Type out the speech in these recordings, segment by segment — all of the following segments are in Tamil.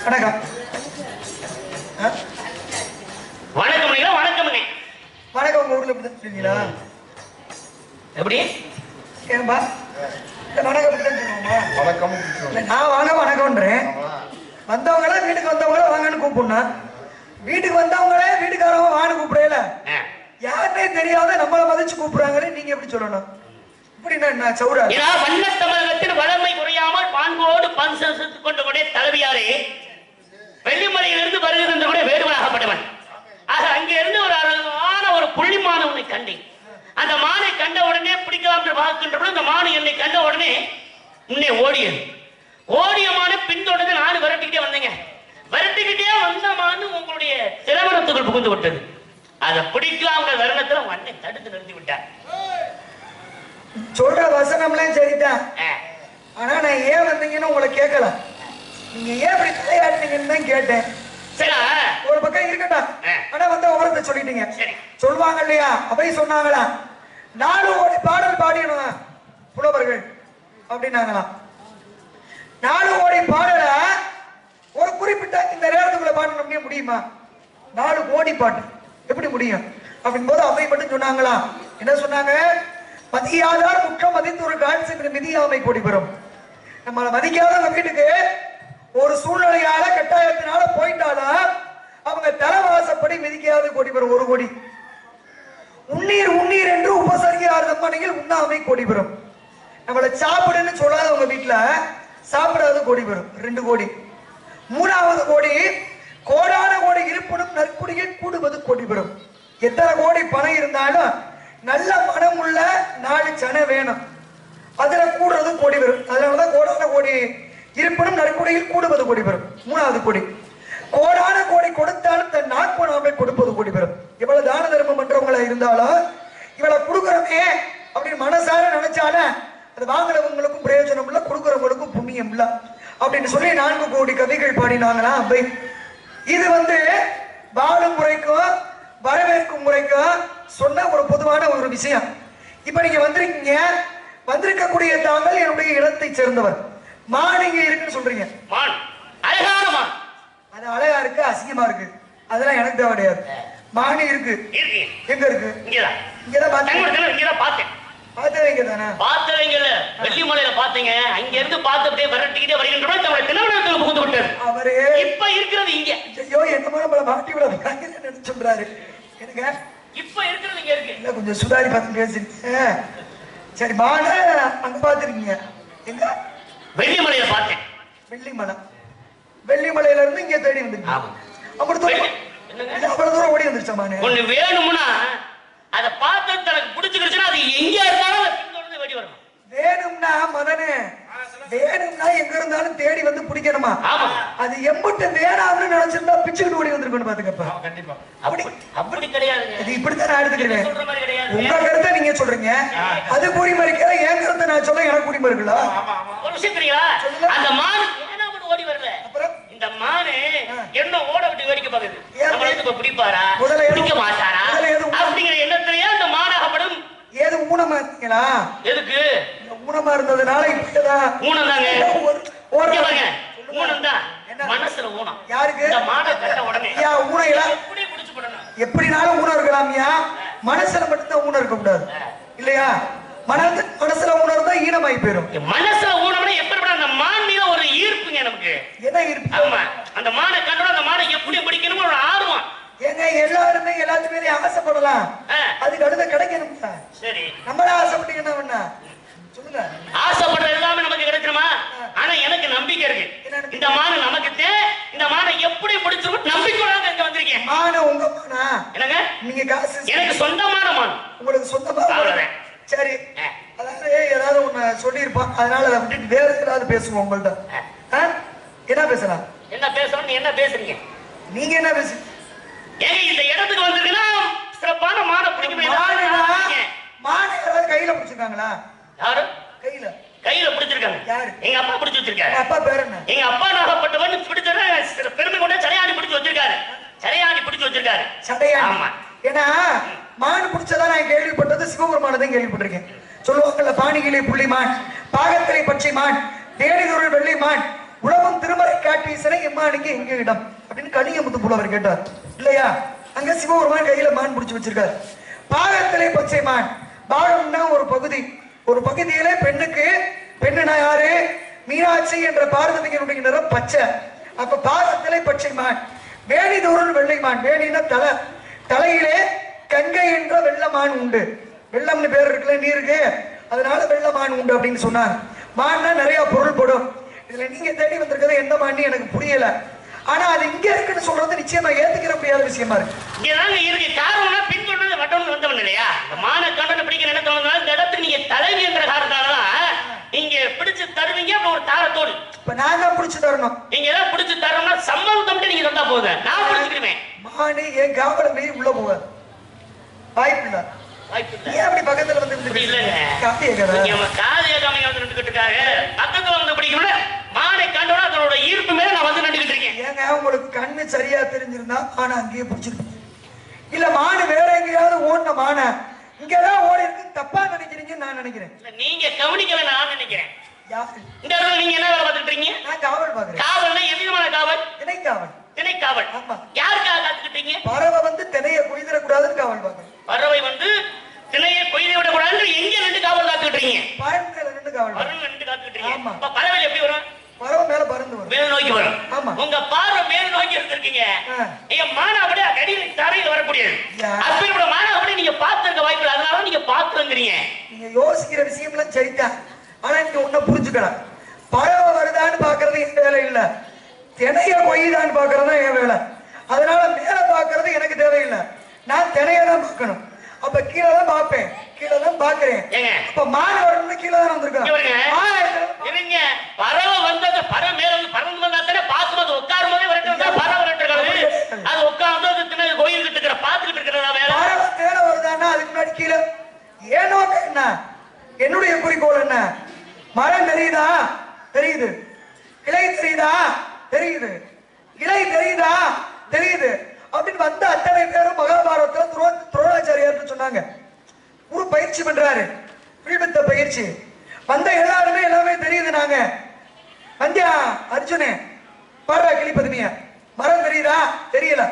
வணக்கம். வணக்கம் வணக்கம் வணக்கம். உங்க ஊர்ல எப்படி சொல்லுவீங்களா? எப்படி ஏன்பா வணக்கம் வணக்கம். நான் வாங்க வணக்கம்ன்றேன். வந்தவங்கள வீட்டுக்கு வந்தவங்கள வாங்கன்னு கூப்பிடணும். வீட்டுக்கு வந்தவங்களே வீட்டுக்காரவங்க வாங்கன்னு கூப்பிடல. யாருன்னே தெரியாத நம்மளை மதிச்சு கூப்பிடுறாங்கன்னு நீங்க எப்படி சொல்லணும்? இப்படின்னா சௌரா வண்ண தமிழகத்தில் வளமை குறையாமல் பான்போடு பஞ்சத்துக் கொண்டு கூட தலைவியாரே வெள்ளிமலையிலிருந்து வருகிறது கூட வேறுவனாகப்பட்டவன். ஆக அங்கே இருந்து ஒரு அழகான ஒரு புள்ளிமான உன்னை கண்டேன். அந்த மானை கண்ட உடனே பிடிக்கலாம் என்று பார்க்கின்ற அந்த மானை என்னை கண்ட உடனே முன்னே ஓடியது. ஓடிய மானை பின்தொடர்ந்து நானும் விரட்டிக்கிட்டே வந்தேங்க. விரட்டிக்கிட்டே வந்த மானு உங்களுடைய திரவணத்துக்குள் புகுந்து விட்டது. அதை பிடிக்கலாம் தருணத்தில் உங்க அண்ணன் தடுத்து நிறுத்தி விட்டார். சொல்ற வசனம்லாம் சரிதான். ஆனா நான் ஏன் வந்தீங்கன்னு உங்களை கேட்கல. நீங்க ஏன் இப்படி தலையாடுனீங்கன்னு தான் கேட்டேன். ஒரு பக்கம் இருக்கட்டும். ஆனா வந்து விவரத்தை சொல்லிட்டீங்க. சொல்லுவாங்க இல்லையா, அவை சொன்னாங்களா 4 கோடி பாடல் பாடியணும் புலவர்கள் அப்படின்னாங்களாம். 4 கோடி பாடல ஒரு குறிப்பிட்ட இந்த நேரத்துக்குள்ள பாடணும் முடியுமா? 4 கோடி பாட்டு எப்படி முடியும் அப்படின் போது அவை மட்டும் சொன்னாங்களா? என்ன சொன்னாங்க? மதியாதார் முற்றம் மதித்து ஒரு காட்சி மிதியாமை கொடி பெறும். நம்மளை மதிக்காதவங்க வீட்டுக்கு ஒரு சூழ்நிலையால கட்டாயத்தினால போயிட்டாலும் அவங்க தலைவாசப்படி மிதிக்காத கொடி பெறும் 1 கோடி. உண்ணீர் உண்ணீர் என்று உபசரியார் தம்மனையில் உண்ணாமை கொடி பெறும். நம்மளை சாப்பிடுன்னு சொல்லாதவங்க வீட்டுல சாப்பிடாத கொடி பெறும் 2 கோடி. 3வது கோடி கோடான கோடி இருப்பினும் நற்குடியில் கூடுவது கொடி பெறும். எத்தனை கோடி பணம் இருந்தாலும் நல்ல மனம் உள்ள 4 சனை வேணும். அதுல கூடுறது கொடி பெறும். அதனாலதான் கோடான கோடி இருப்பினும் நற்குடியில் கூடுவது கொடி பெறும் 3வது கோடி. கோடான கோடி கொடுத்தாலும் தன் நாட்பணாமை கொடுப்பது கொடி பெறும். இவ்வளவு தான தர்மம் பண்றவங்களா இருந்தாலும் இவளை கொடுக்குறோமே அப்படின்னு மனசார நினைச்சாலும் அது வாங்குறவங்களுக்கும் பிரயோஜனம் இல்ல, கொடுக்குறவங்களுக்கும் புண்ணியம் இல்ல அப்படின்னு சொல்லி 4 கோடி கவிகள் பாடினாங்களா அவை. இது வந்து வாழும் முறைக்கும் வரவேற்கும் முறைக்கும் சொன்ன ஒரு பொதுவான ஒரு விஷயம். இப்ப நீங்க வந்திருக்கீங்க. வந்திருக்கக்கூடிய தாங்கள் என்னுடைய இடத்தை சேர்ந்தவர். மான் இங்க இருக்குன்னு சொல்றீங்க. மான் அழகான மான். அது அழகா இருக்கு, அசிங்கமா இருக்கு, அதெல்லாம் எனக்கு தேவை கிடையாது. மான் இருக்கு. எங்க இருக்கு? இங்கதான். இங்கதான் பார்த்தேன். பார்த்தவங்க தானே? பார்த்தவங்கல வெள்ளிமலையில பாத்தீங்க. அங்க இருந்து பார்த்தபடியே விரட்டிக்கிட்டே வருகின்ற திருவண்ணாமலை புகுந்து விட்டார். அவரு இப்ப இருக்கிறது இங்க. ஐயோ என்னமா நம்மள மாட்டி விட நினைச்சு சொல்றாரு. எனக்கு இப்ப இருக்கிறது இங்க இருக்கு. இல்ல கொஞ்சம் சுதாரி பார்த்து பேசுறீங்க. சரி, மான அங்க பாத்துருக்கீங்க. எங்க? வெள்ளிமலையில பார்த்தேன். வெள்ளிமலை. வெள்ளிமலையில இருந்து இங்க தேடி வந்துருக்கீங்க. அவ்வளவு தூரம் ஓடி வந்துருச்சா மானு? ஒண்ணு வேணும்னா அதை பார்த்து தனக்கு பிடிச்சிருச்சுன்னா அது எங்க இருந்தாலும் அதை பின்தொடர்ந்து வெடி வரணும். வேணும்னா மதனே, வேணும்னா எங்க இருந்தாலும் தேடி வந்து பிடிக்கணுமா? அது எம்பிட்டு வேணாம்னு நினைச்சிருந்தா பிச்சுக்கிட்டு ஓடி வந்திருக்கணும் பாத்துக்கப்பா. கண்டிப்பா அப்படி கிடையாது. இது இப்படித்தான் நான் எடுத்துக்கிறேன். உங்க கருத்தை நீங்க சொல்றீங்க, அது கூடி மறிக்கல. என் கருத்தை நான் சொல்ல எனக்கு கூடி மறுக்கல. ஒரு விஷயம் தெரியுங்களா? அந்த மான் வேணாம்னு ஓடி வரல. அப்புறம் இந்த மானு என்ன ஓட விட்டு வேடிக்கை பாக்குது. நம்மளுக்கு பிடிப்பாரா பிடிக்க மாட்டாரா அப்படிங்கிற எண்ணத்திலேயே அந்த மானாகப்படும். ஏது ஊனமா இருக்கீங்களா? எதுக்கு ஊனமா இருந்ததுனால இப்பதான் ஊனம் தாங்க. ஊனம் தான் மனசுல ஊனம். யாருக்கு? இந்த மானை கண்ட உடனே ஊனைகளா எப்படி பிடிச்சு போடணும்? எப்படினாலும் ஊனம் இருக்கலாம்யா. மனசுல மட்டும்தான் ஊனம் இருக்க கூடாது இல்லையா? மனசுல ஊனம் இருந்தா ஈனமாயி போயிடும். மனசுல ஊனம்னா எப்படி? அந்த மான் மீது ஒரு ஈர்ப்புங்க நமக்கு. என்ன ஈர்ப்பு? ஆமா, அந்த மானை கண்டோட அந்த மானை எப்படி பிடிக்கணும் ஒரு ஆர்வம். ஏங்க எல்லாருமே எல்லாத்துமே ஆசைப்படலாம். அதுக்கு அடுத்த கிடைக்கணும். சரி, நம்மள ஆசைப்பட்டீங்கன்னா சொல்லுங்க. ஆசைப்படுற எல்லாமே நமக்கு கிடைக்குமா? ஆனா எனக்கு நம்பிக்கை இருக்கு. இந்த மானை நமக்கு இந்த மானை எப்படி பிடிச்சிருக்கும் நம்பிக்கையோட இங்க வந்திருக்கேன். மானை உங்க மானா? என்னங்க நீங்க காசு? எனக்கு சொந்தமான மான். உங்களுக்கு சொந்தமா? சரி, அதாவது ஏதாவது ஒண்ணு சொல்லியிருப்பான். அதனால அதை விட்டுட்டு வேற ஏதாவது பேசுவோம் உங்கள்ட்ட. என்ன பேசலாம்? என்ன பேசணும்? என்ன பேசுறீங்க? நீங்க என்ன பேசுறீங்க? ஏங்க இந்த இடத்துக்கு வந்திருக்குன்னா சிறப்பான மானை பிடிக்கணும். மானை யாராவது கையில பிடிச்சிருக்காங்களா? யாரு கையில? கையில பிடிச்சிருக்காங்க. யாரு? எங்க அப்பா பிடிச்சு வச்சிருக்காரு. அப்பா பேர் என்ன? எங்க அப்பா நாகப்பட்டவன் பிடிச்சத பெருமை கொண்ட சடையாணி பிடிச்சு வச்சிருக்காரு. சடையாணி பிடிச்சு வச்சிருக்காரு. சடையாணி? ஆமா. ஏன்னா மான் பிடிச்சதா நான் கேள்விப்பட்டது சிவபெருமானதான் கேள்விப்பட்டிருக்கேன். சொல்லுவாங்கல்ல, பாணிகிளை புள்ளி மான், பாகத்திரை பச்சை மான், தேடிதொருள் வெள்ளி மான், உலகம் திருமறை காட்டி பீசனை எம்மானுக்கு எங்க இடம் அப்படின்னு கலிங்கமுத்து புலவர் கேட்டார் இல்லையா? அங்க சிவபெருமான் கையில மான் பிடிச்சு வச்சிருக்காரு. பாகத்திலே பச்சை மான். பாகம்னா ஒரு பகுதி. ஒரு பகுதியிலே பெண்ணுனா யாரு? மீனாட்சி என்ற பார்வதியினுடைய நிறம் பச்சை. அப்ப பாகத்திலே பச்சை மான். வேணிதோறும் வெள்ளை மான். வேணினா தலை. தலையிலே கங்கை என்ற வெள்ளமான் உண்டு. வெள்ளம்னு பேர் இருக்குல்ல, நீருக்கு, அதனால வெள்ளமான் உண்டு அப்படின்னு சொன்னாங்க. மான்னா நிறைய பொருள் படும். இதுல நீங்க தேடி வந்திருக்கிறது எந்த மான்னு எனக்கு புரியல. ஆனா அது இங்க இருக்குன்னு சொல்றது நிச்சயமா ஏத்துக்கிற முடியாத விஷயமா இருக்கு. இங்கதாங்க இருக்கு. காரணம்னா பின்தொடர்ந்து வட்டம்னு வந்தவன் இல்லையா? இந்த மான கண்டனை பிடிக்க நினைத்தவனால இந்த இடத்துக்கு நீங்க தலைவி என்ற காரணத்தாலதான் நீங்க பிடிச்சு தருவீங்க. அப்ப ஒரு தாரத்தோடு இப்ப நான் தான் பிடிச்சு தரணும். நீங்க ஏதாவது பிடிச்சு தரணும்னா சம்மதம் நீங்க தந்தா போதும், நான் பிடிச்சுக்கிறேன். மானு என் காவல மீறி உள்ள போகாது. வாய்ப்பு இல்ல. ஏன் அப்படி பக்கத்துல வந்து பக்கத்துல வந்து பிடிக்கணும்னா மானை கண்டோட அதனோட ஈர்ப்பு மேல நான் வந்து நின்றுகிட்டு இருக்கேன். ஏங்க உங்களுக்கு கண்ணு சரியா தெரிஞ்சிருந்தா மானை அங்கேயே பிடிச்சிருக்கீங்க. இல்ல மானு வேற எங்கேயாவது ஓடின மானை இங்கதான் ஓடி இருக்கு தப்பா நினைக்கிறீங்கன்னு நான் நினைக்கிறேன். நீங்க கவனிக்கல நான் நினைக்கிறேன். இந்த இடத்துல நீங்க என்ன வேலை பார்த்துட்டு இருக்கீங்க? நான் காவல் பாக்குறேன். காவல்னா எந்த விதமான காவல்? திணைக்காவல். திணைக்காவல். ஆமா. யாருக்காக காத்துக்கிட்டீங்க? பறவை வந்து திணையை கொய்திடக்கூடாதுன்னு காவல் பாக்குறேன். பறவை வந்து திணையை கொய்து விடக்கூடாது. எங்க ரெண்டு காவல் காத்துக்கிட்டு இருக்கீங்க? பறவைல ரெண்டு காவல். பறவை ரெண்டு காத்துக்கிட்டு இருக்கீங்க. ஆமா. அப்ப பறவை எப்படி வரும்? பறவை மேல பறந்து வரும். மேல் நோக்கி வரும். ஆமா. உங்க பார்வை மேல் நோக்கி எடுத்திருக்கீங்க. நீங்க மானா அப்படியே கடியில தரையில வரக்கூடியது. அப்படியே மானா அப்படியே நீங்க பார்த்திருக்க வாய்ப்பு இல்லை. அதனால நீங்க பார்த்துங்கிறீங்க. நீங்க யோசிக்கிற விஷயம்லாம் சரிதான். ஆனா நீங்க ஒன்ன புரிஞ்சுக்கலாம். பறவை வருதான்னு பாக்குறது என் வேலை இல்ல. திணைய கொய்தான்னு பாக்குறது என் வேலை. அதனால மேல பாக்குறது எனக்கு தேவையில்லை. நான் திணைய தான் பார்க்கணும். அப்ப கீழே தான் பார்ப்பேன். கீழே தான் பாக்குறேன். அப்ப மானை வரணும்னு கீழே தான் வந்திருக்கேன். பறவை வந்தது பறவை மேல வந்து பறந்து வந்தா தானே பார்க்கும்போது உட்காரும் போதே வரட்டு பறவை வரட்டு அது உட்கார்ந்து அது திணை கோயிலுக்கு இருக்கிற பார்த்துக்கிட்டு இருக்கிறதா வேலை. பறவை மேல வருதான்னா அதுக்கு முன்னாடி கீழே ஏன் நோக்கம் என்ன? என்னுடைய குறிக்கோள் என்ன? மரம் தெரியுதா? தெரியுது. கிளை தெரியுதா? தெரியுது. இலை தெரியுதா? தெரியுது. அப்படின்னு வந்த அத்தனை பேரும் மகாபாரதத்துல துரோணாச்சாரியார் சொன்னாங்க. ஒரு பயிற்சி பண்றாரு, வில்வித்த பயிற்சி. வந்த எல்லாருமே எல்லாமே தெரியுது. நாங்க வந்தியா அர்ஜுனே பாடுறா கிளிப்பதுமிய. மரம் தெரியுதா? தெரியல.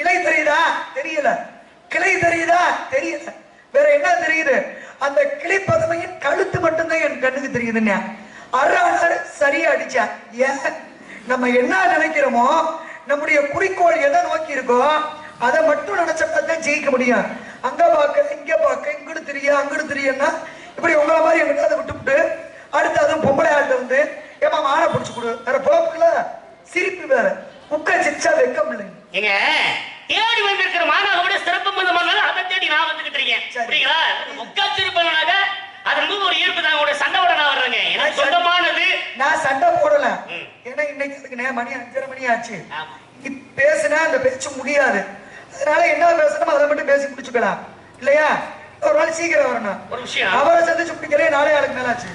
இலை தெரியுதா? தெரியல. கிளை தெரியுதா? தெரியல. வேற என்ன தெரியுது? அந்த கிளிப்பதுமையின் கழுத்து மட்டும்தான் என் கண்ணுக்கு தெரியுதுன்னு அறாறு சரியா அடிச்சா. ஏன் நம்ம என்ன நினைக்கிறோமோ, நம்முடைய குறிக்கோள் எதை நோக்கி இருக்கோ அதை மட்டும் நினைச்சா தான் ஜெயிக்க முடியும். அங்க பார்க்க இங்க பார்க்க இங்கிட்டு தெரிய அங்கிட்டு தெரியும்னா இப்படி உங்களை மாதிரி எங்கிட்ட அதை விட்டுவிட்டு அடுத்து அதுவும் பொம்பளை ஆள்கிட்ட வந்து ஏமா மானை பிடிச்சு கொடு. வேற பொழப்புல சிரிப்பு வேற. உக்க சிரிச்சா வெக்கம் இல்லை. ஏங்க தேடி வந்திருக்கிற மானாக விட சிறப்பு அதை தேடி நான் வந்துகிட்டு இருக்கேன். சரிங்களா? உக்கா சிரிப்பனாக அதன் மீது ஒரு ஈர்ப்பு தான். உங்களுடைய சண்டை போட நான் வர்றேங்க. எனக்கு சொந்தமானது. நான் சண்டை போடல. ஏன்னா இன்னைக்கு அதுக்கு மணி 5:30 மணி ஆச்சு. பேசுனா அந்த பேச்சு முடியாது. அதனால என்ன பேசணும் அதை மட்டும் பேசி முடிச்சுக்கலாம் இல்லையா? ஒரு நாள் சீக்கிரம் வரணும். ஒரு விஷயம் அவரை சந்திச்சு பிடிக்கலே 4 நாளுக்கு மேல ஆச்சு.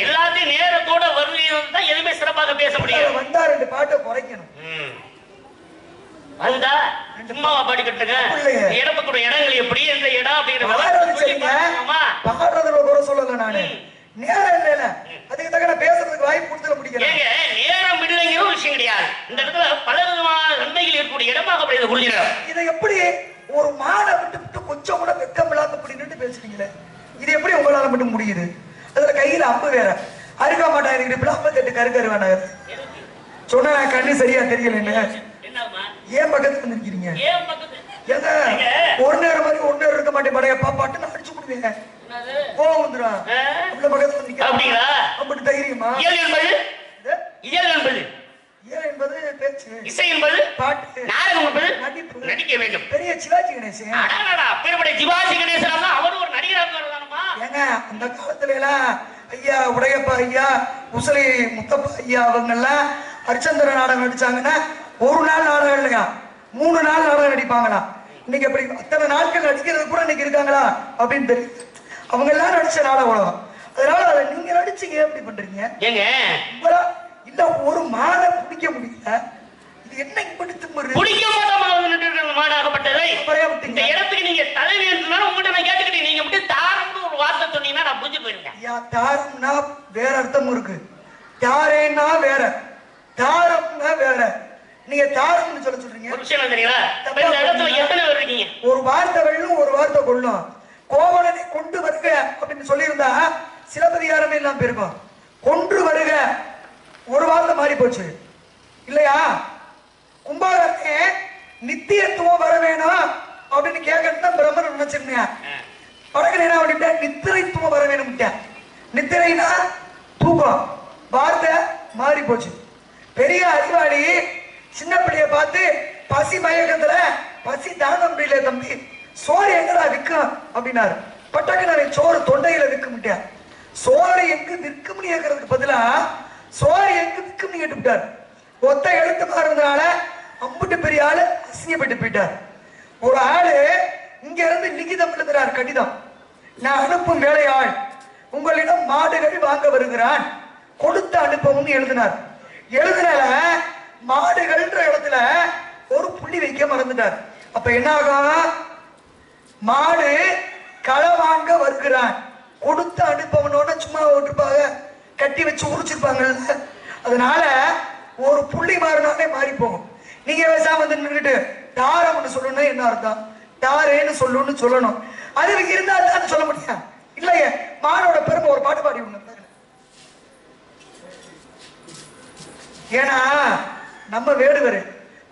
எல்லாத்தையும் நேரத்தோட வருவீங்க எதுவுமே சிறப்பாக பேச முடியும். வந்தா 2 பாட்டை குறைக்கணும். வந்தா சும்மாவா பாடிக்கிட்டுங்க? இடத்துக்குற இடங்கள் எப்படி எந்த இடம் அப்படிங்கிற பாடுறதுல குறை சொல்லல. நானு நேரம் இல்ல, அதுக்கு தக்க பேசுறதுக்கு வாய்ப்பு கொடுத்துட முடியல. நேரம் இல்லைங்கிற ஒரு விஷயம் கிடையாது. இந்த இடத்துல பல விதமான நன்மைகள் இருக்கக்கூடிய இடமாக புரிஞ்சிடும். இதை எப்படி ஒரு மானை விட்டு விட்டு கொஞ்சம் கூட வெக்கம் இல்லாம இப்படி நின்று பேசுறீங்களே, இது எப்படி உங்களால மட்டும் முடியுது? அதுல கையில அம்பு வேற அறுக்க மாட்டாங்க. 58 கருக்கரு வேணாம் சொன்ன கண்ணு சரியா தெரியல. என்ன ஏன் பக்கத்துல நிற்கிறீங்க? ஒரு நேரம் மாதிரி ஒரு நேரம் இருக்க மாட்டேன். படையப்பா பாட்டு அடிச்சு கொடுவீங்க. கோவம் வந்துடும். பக்கத்துல நிக்கிறீங்களா? அப்படி தைரியமா? இயல் என்பது பேச்சு, இசை என்பது பாட்டு, நாடகம் என்பது நடிப்பு, நடிக்க வேண்டும். பெரிய சிவாஜி கணேசன். சிவாஜி கணேசன் அவர் ஒரு நடிகராக வரலாமா? ஏங்க அந்த காலத்துல எல்லாம் ஐயா உடையப்பா ஐயா முசலி முத்தப்பா ஐயா அவங்க எல்லாம் ஹரிச்சந்திர நாடகம் நடிச்சாங்கன்னா ஒரு நாள் நாடகம் இல்லையா 3 நாள் நாடகம் நடிப்பாங்களா? இன்னைக்கு அப்படி அத்தனை நாட்கள் நடிக்கிறது கூட இன்னைக்கு இருக்காங்களா அப்படின்னு தெரியும். அவங்க எல்லாம் நடிச்ச நாடகம் உலகம். அதனால அதை நீங்க நடிச்சீங்க எப்படி பண்றீங்க? ஏங்க இல்ல ஒரு மானை பிடிக்க முடியல. இது என்ன இப்படி திமிரு? பிடிக்க மாட்டோம் மாடாகப்பட்டதை இந்த இடத்துக்கு நீங்க தலைவி என்றாலும் உங்கள்கிட்ட நான் கேட்டுக்கிட்டேன். நீங்க மட்டும் தாரம்னு ஒரு வார்த்தை சொன்னீங்கன்னா நான் புரிஞ்சு போயிருக்கேன். தாரம்னா வேற அர்த்தம் இருக்கு. தாரேன்னா வேற, தாரம்னா வேற. நீங்க தாரம்னு சொல்றீங்க. ஒரு விஷயம் தெரியுங்களா, இந்த இடத்துல எத்தனை பேர் இருக்கீங்க? ஒரு வார்த்தை வெல்லும், ஒரு வார்த்தை கொள்ளும். கோவலனை கொண்டு வருக அப்படின்னு சொல்லியிருந்தா சிலப்பதிகாரமே இல்லாம போயிருக்கும். கொன்று வருக ஒரு வார்த்தை மாறி போச்சு இல்லையா? கும்பகர்ணே நித்தியத்துவம் வர வேணும் அப்படின்னு கேட்கறது பிரம்மன் நினைச்சிருந்தேன். வடக்கு என்ன அப்படின்ட்டு நித்திரைத்துவம் வர வேணும். நித்திரைனா தூக்கம், வார்த்தை மாறி போச்சு. பெரிய அறிவாளி சின்ன பிள்ளைய பார்த்து பசி மயக்கத்துல பசி தாங்க முடியல தம்பி, சோறு எங்கடா விற்கும் அப்படின்னாரு. பட்டக்கு சோறு தொண்டையில விற்க முடியாது. சோறு எங்க விற்கும்னு கேட்கறதுக்கு பதிலா சோறு எங்க விற்கும்னு கேட்டுவிட்டார். ஒத்த எழுத்து மாறுறதுனால அம்புட்டு பெரிய ஆளு அசிங்கப்பட்டு போயிட்டார். ஒரு ஆளு இங்க இருந்து லிகிதம் எழுதுறார், கடிதம். நான் அனுப்பும் வேலையாள் உங்களிடம் மாடுகள் வாங்க வருகிறான், கொடுத்து அனுப்பவும் எழுதினார். எழுதுனால மாடுகள்ன்ற இடத்துல ஒரு புள்ளி வைக்க மறந்துட்டார். அப்ப என்ன ஆகும்? மாடு களை வாங்க வருகிறான், கொடுத்து அனுப்பவனோட சும்மா ஓட்டுப்பாங்க, கட்டி வச்சு உரிச்சிருப்பாங்கல்ல. அதனால ஒரு புள்ளி மாறினாலே மாறி போகும். நீங்க பேசாம வந்து நின்றுட்டு தாரம்னு சொல்லணும், என்ன அர்த்தம்? தாரேன்னு சொல்லணும். அது இருந்தா தான் சொல்ல முடியும் இல்லையே. மாடோட பெருமை ஒரு பாட்டு பாடி ஒண்ணு. ஏன்னா நம்ம வேடுவர்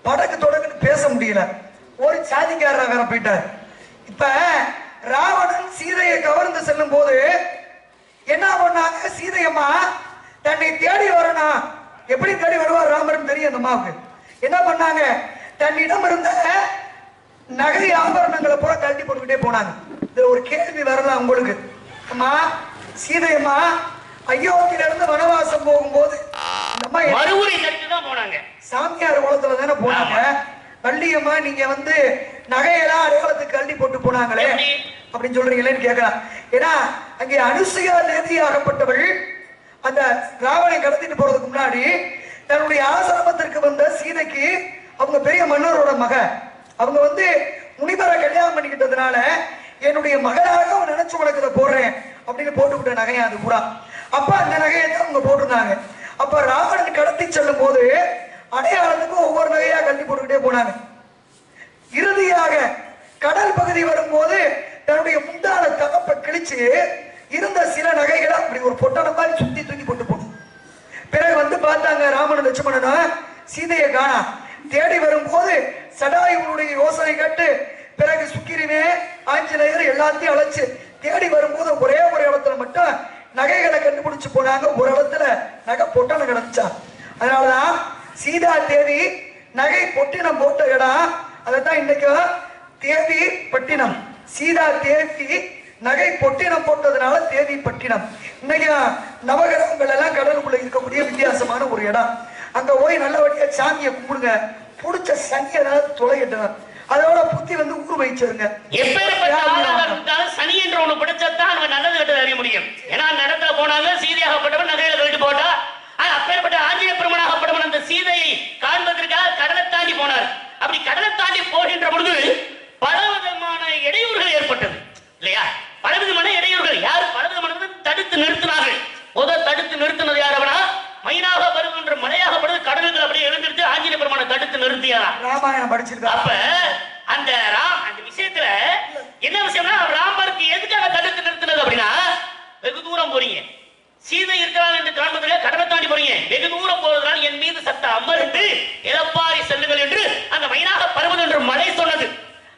படக்கு தொடக்குன்னு பேச முடியல, ஒரு சாதிக்காரர் வேற போயிட்டார். இப்ப ராவணன் சீதையை கவர்ந்து செல்லும் போது என்ன பண்ணாங்க? சீதையம்மா தன்னை தேடி வரணும். எப்படி தேடி வருவார் ராமன் தெரியும் அந்த அம்மாவுக்கு. என்ன பண்ணாங்க? தன்னிடம் இருந்த நகை ஆபரணங்களை பூரா கழட்டி போட்டுக்கிட்டே போனாங்க. இதுல ஒரு கேள்வி வரலாம் உங்களுக்கு. அம்மா சீதையம்மா அயோத்தியில இருந்து வனவாசம் போகும்போது சாமியார் குளத்துல தானே போனாங்க. வள்ளியம்மா நீங்க வந்து நகையெல்லாம் அடையாளத்துக்கு கழட்டி போட்டு போனாங்களே அப்படின்னு சொல்றீங்களேன்னு கேட்கலாம். ஏன்னா அங்கே அனுசுயா தேவி ஆகப்பட்டவள் அந்த ராவணை கடத்திட்டு போறதுக்கு முன்னாடி தன்னுடைய ஆசிரமத்திற்கு வந்த சீதைக்கு அவங்க பெரிய மன்னரோட மக, அவங்க வந்து முனிவரை கல்யாணம் பண்ணிக்கிட்டதுனால என்னுடைய மகளாக அவன் நினைச்சு உனக்கு இதை போடுறேன் அப்படின்னு போட்டுக்கிட்ட நகையா அது பூரா. அப்ப அந்த நகையை தான் அவங்க போட்டிருந்தாங்க. அப்ப ராவணன் கடத்தி செல்லும் போது அடையாளத்துக்கு ஒவ்வொரு நகையா கட்டி போட்டுக்கிட்டே போனாங்க. இறுதியாக கடல் பகுதி வரும்போது தன்னுடைய முந்தான தகப்பை கிழிச்சு இருந்த சில நகைகளை அப்படி ஒரு பொட்டணம் மாதிரி சுத்தி தூக்கி போட்டு போனோம். பிறகு வந்து பார்த்தாங்க ராமன் லட்சுமணனும் சீதையை காணா. தேடி வரும்போது சடாயுடைய யோசனை கேட்டு பிறகு சுக்கிரினே ஆஞ்சநேயர் எல்லாத்தையும் அழைச்சு தேடி வரும்போது ஒரே ஒரு இடத்துல மட்டும் நகைகளை கண்டுபிடிச்சு போனாங்க. ஒரு இடத்துல நகை பொட்டணம் கிடச்சா. அதனாலதான் சீதா தேவி நகை பொட்டினம் போட்ட இடம். அதைத்தான் இன்னைக்கு தேவி பட்டினம். சீதா தேவி நகை பொட்டினம் போட்டதுனால தேவி பட்டினம். இன்னைக்கு நவகிரகங்கள் எல்லாம் கடலுக்குள்ள இருக்கக்கூடிய வித்தியாசமான ஒரு இடம். அங்க போய் நல்லபடியா சாமியை கும்பிடுங்க. புடிச்ச சனி ஏதாவது துளையிட்டோம், அதோட புத்தி வந்து ஊர் வைச்சிருங்க. சனி என்ற ஒண்ணு பிடிச்சதான் அவங்க நல்லது கெட்டது அறிய முடியும். ஏன்னா அந்த இடத்துல போனாங்க, சீதையாகப்பட்டவன் நகையில கழிட்டு போட்டா. அப்பேற்பட்ட ஆஞ்சநேய பெருமனாகப்பட்டவன் அந்த சீதையை காண்பதற்காக கடலை தாண்டி போனார். அப்படி கடலை தாண்டி போகின்ற பொழுது பலவிதமான இடையூறுகள் ஏற்பட்டது இல்லையா? பலவிதமான இடையூறுகள். யார் பலவிதமான தடுத்து நிறுத்தினார்கள். முதல் தடுத்து நிறுத்தினது யார்? அவனா மைனாக வருகின்ற மலையாகப்படுது கடலுக்கு அப்படியே எழுந்திருச்சு ஆஞ்சநேய பெருமானை தடுத்து நிறுத்தியா. ராமாயணம் படிச்சிருக்கா? அப்ப அந்த அந்த விஷயத்துல என்ன விஷயம்னா, ராமருக்கு எதுக்காக தடுத்து நிறுத்தினது அப்படின்னா, வெகு தூரம் போறீங்க, சீதை இருக்கிறாள் என்று காண்பதற்கு கடலை தாண்டி போறீங்க, வெகு தூரம் போறதுனால என் மீது சத்த அமர்ந்து இளப்பாரி செல்லுங்கள் என்று அந்த மைனாக பருவம் என்று மலை சொன்னது.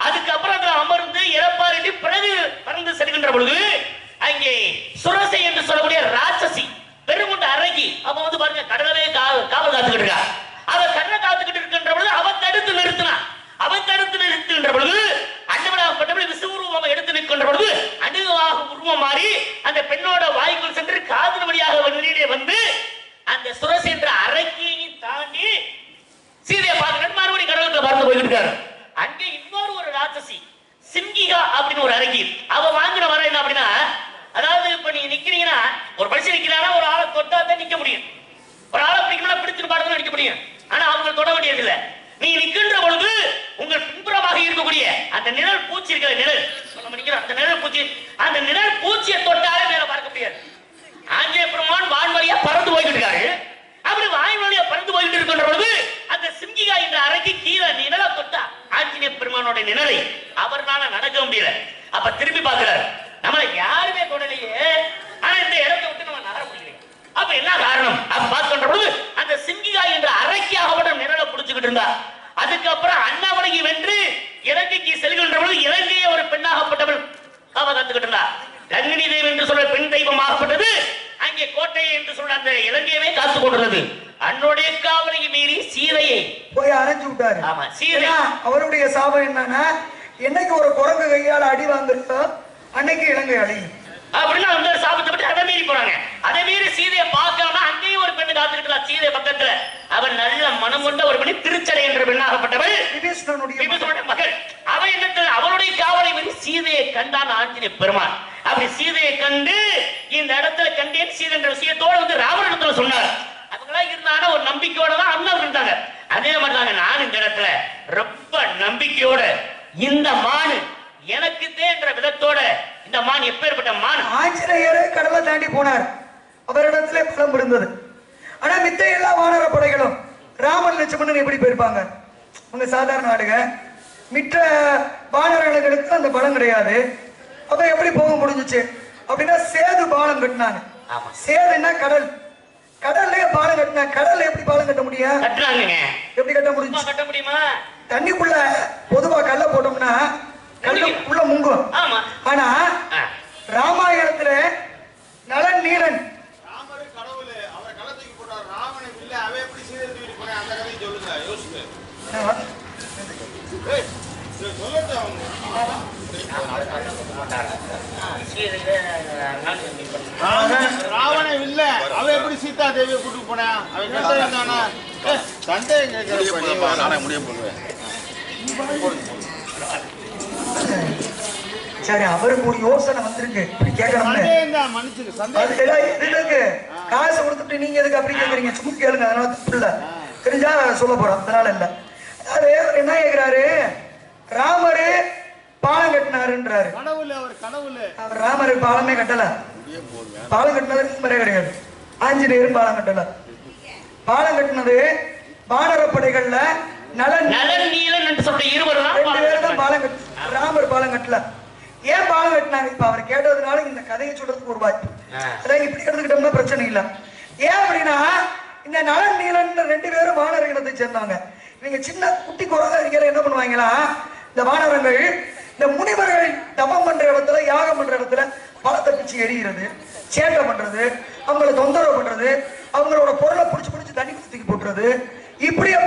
அதுக்கப்புறம் அதுல அமர்ந்து இளப்பாரி பிறகு பறந்து செல்கின்ற பொழுது அங்கே சுரசை என்று சொல்லக்கூடிய ராட்சசி பெருமுண்ட அரங்கி அப்ப வந்து பாருங்க கடலவே காவல் காத்துக்கிட்டு இருக்கா. அவ கடலை காத்துக்கிட்டு இருக்கின்ற பொழுது அவ தடுத்து நிறுத்தினா. அவன் தடுத்து நிறுத்துகின்ற பொழுது அண்டவனாகப்பட்டவள் விசுவரூபம் எடுத்து நிற்கின்ற பொழுது அணுவாக உருவம் மாறி அந்த பெண்ணோட வாய்க்குள் சென்று காதல் வழியாக வெளியிலே வந்து அந்த சுரசை என்ற அரங்கியை தாண்டி சீதையை பார்த்து மறுபடியும் கடலுக்குள்ள பறந்து போயிட்டு இருக்காரு. அங்கே இன்னொரு ஒரு ராட்சசி சிங்கிகா அப்படின்னு ஒரு அரங்கி. அவ வாங்கின வர என்ன அப்படின்னா, அதாவது இப்ப நீங்க நிக்கிறீங்கன்னா, ஒரு பரிசு நிக்கிறானா ஒரு ஆளை தொட்டா தான் நிக்க முடியும், ஒரு ஆளை பிடிக்கணும்னா பிடிச்சு பாடுதான் நிக்க முடியும். ஆனா அவங்க தொட வேண்டியது இல்லை. நீங்க நிற்கின்ற பொழுது உங்கள் பின்புறமாக இருக்கக்கூடிய அந்த நிழல் பூச்சி இருக்கிற நிழல் அந்த நிழல் பூச்சி, அந்த நிழல் பூச்சியை தொட்டாலே மேல பார்க்க முடியாது. ஆஞ்சநேய பெருமான் வான்வழியா பறந்து போய்கிட்டு இருக்காரு. காத்துக்கிட்டு இருந்தா. கங்கினி தேவி என்று சொல்ற பெண் தெய்வம் ஆகப்பட்டது அங்கே கோட்டை என்று சொல்ற அந்த இலங்கையவே காத்து கொண்டிருந்தது. அன்னுடைய காவலை மீறி சீதையை போய் அரைஞ்சு விட்டாரு. ஆமா, சீதை அவருடைய சாபம் என்னன்னா, என்னைக்கு ஒரு குரங்கு கையால அடி வாங்குறதோ அன்னைக்கு இலங்கை அழியும் அப்படின்னு அந்த சாபத்தை பற்றி அதை மீறி போறாங்க. அதை மீறி சீதையை பார்க்கணும்னா அங்கேயும் ஒரு பெண்ணு காத்துக்கிட்டு சீதை பக்கத்துல. அவன் நல்ல மனம் கொண்ட ஒரு பெண்ணு திருச்சடை என்ற பெண்ணாகப்பட்டவள் விபீஷணனுடைய மகள். அவன் என்ன அவளுடைய காவலை மீறி சீதையை கண்டான் ஆஞ்சநேய பெருமான். அப்படி சீதையை கண்டு இந்த இடத்துல கண்டேன் சீதை என்ற விஷயத்தோட வந்து ராவணத்துல சொன்னார். அவங்களா இருந்தாங்க ஒரு நம்பிக்கையோட தான் அண்ணா இருந்தாங்க. அதே மாதிரி தாங்க நான் இந்த இடத்துல ரொம்ப நம்பிக்கையோட இந்த மானு எனக்கு என்ற விதத்தோட இந்த மான் எப்பேற்பட்ட மான். ஆஞ்சநேயரே கடலை தாண்டி போனார், அவரிடத்திலே பலம் இருந்தது. ஆனா மித்த எல்லா வானர படைகளும் ராமன் லட்சுமணன் எப்படி போயிருப்பாங்க? உங்க சாதாரண ஆளுங்க மிற்ற வானரர்களுக்கு அந்த பலம் கிடையாது. அப்ப எப்படி போக முடிஞ்சிச்சு அப்படின்னா சேது பாலம் கட்டினாங்க. சேதுன்னா கடல், கடல்ல பாலம் கட்டினாங்க. கடல்ல எப்படி பாலம் கட்ட முடியும்? கட்டுறாங்க. எப்படி கட்ட முடியும்? கட்ட முடியுமா? தண்ணிக்குள்ள பொதுவா கல்ல போட்டோம்னா கல்லுக்குள்ள முங்கும். ஆனா ராமாயணத்துல நலன் நீலன் ராவணன் இல்ல அவ எப்படி சீதா தேவியை கூட்டு போனா? சரி, அவருக்கு ஒரு யோசனை வந்திருக்கு. இப்படி கேட்கணும், காசு கொடுத்துட்டு நீங்க எதுக்கு அப்படி கேட்கறீங்க? சும்மா கேளுங்க, அதனால தப்பு இல்ல. தெரிஞ்சா சொல்ல போறோம், அதனால இல்ல. அதாவது என்ன கேட்கிறாரு, ராமரு பாலம் கட்டினாருன்றாரு. அவர் ராமரு பாலமே கட்டல. பாலம் கட்டினது ராமரே கிடையாது, ஆஞ்சநேயரும் பாலம் கட்டல. பாலம் கட்டினது வானரப்படைகள்ல நலன் நீலன் என்று சொல்ற இருவர் தான் பாலம் கட்டு. ராமர் பாலம் கட்டல. ஏன் பாலம் கட்டினாங்க? இப்ப அவர் கேட்டதுனால இந்த கதையை சொல்றதுக்கு ஒரு வாய்ப்பு. அதான் இப்படி எடுத்துக்கிட்டோம்னா பிரச்சனை இல்ல. ஏன் அப்படின்னா இந்த நலன் நீலன் ரெண்டு பேரும் வானர இனத்தை சேர்ந்தாங்க. இவங்க சின்ன குட்டி குரங்கா இருக்கிற என்ன பண்ணுவாங்களா, இந்த வானரங்கள் இந்த முனிவர்கள் தபம் பண்ற இடத்துல யாகம் பண்ற இடத்துல பழத்தை பிச்சு எரிகிறது, சேட்டை பண்றது, அவங்களை தொந்தரவு பண்றது, அவங்களோட பொருளை பிடிச்சு தண்ணி தூக்கி போட்டுறது, இப்படியே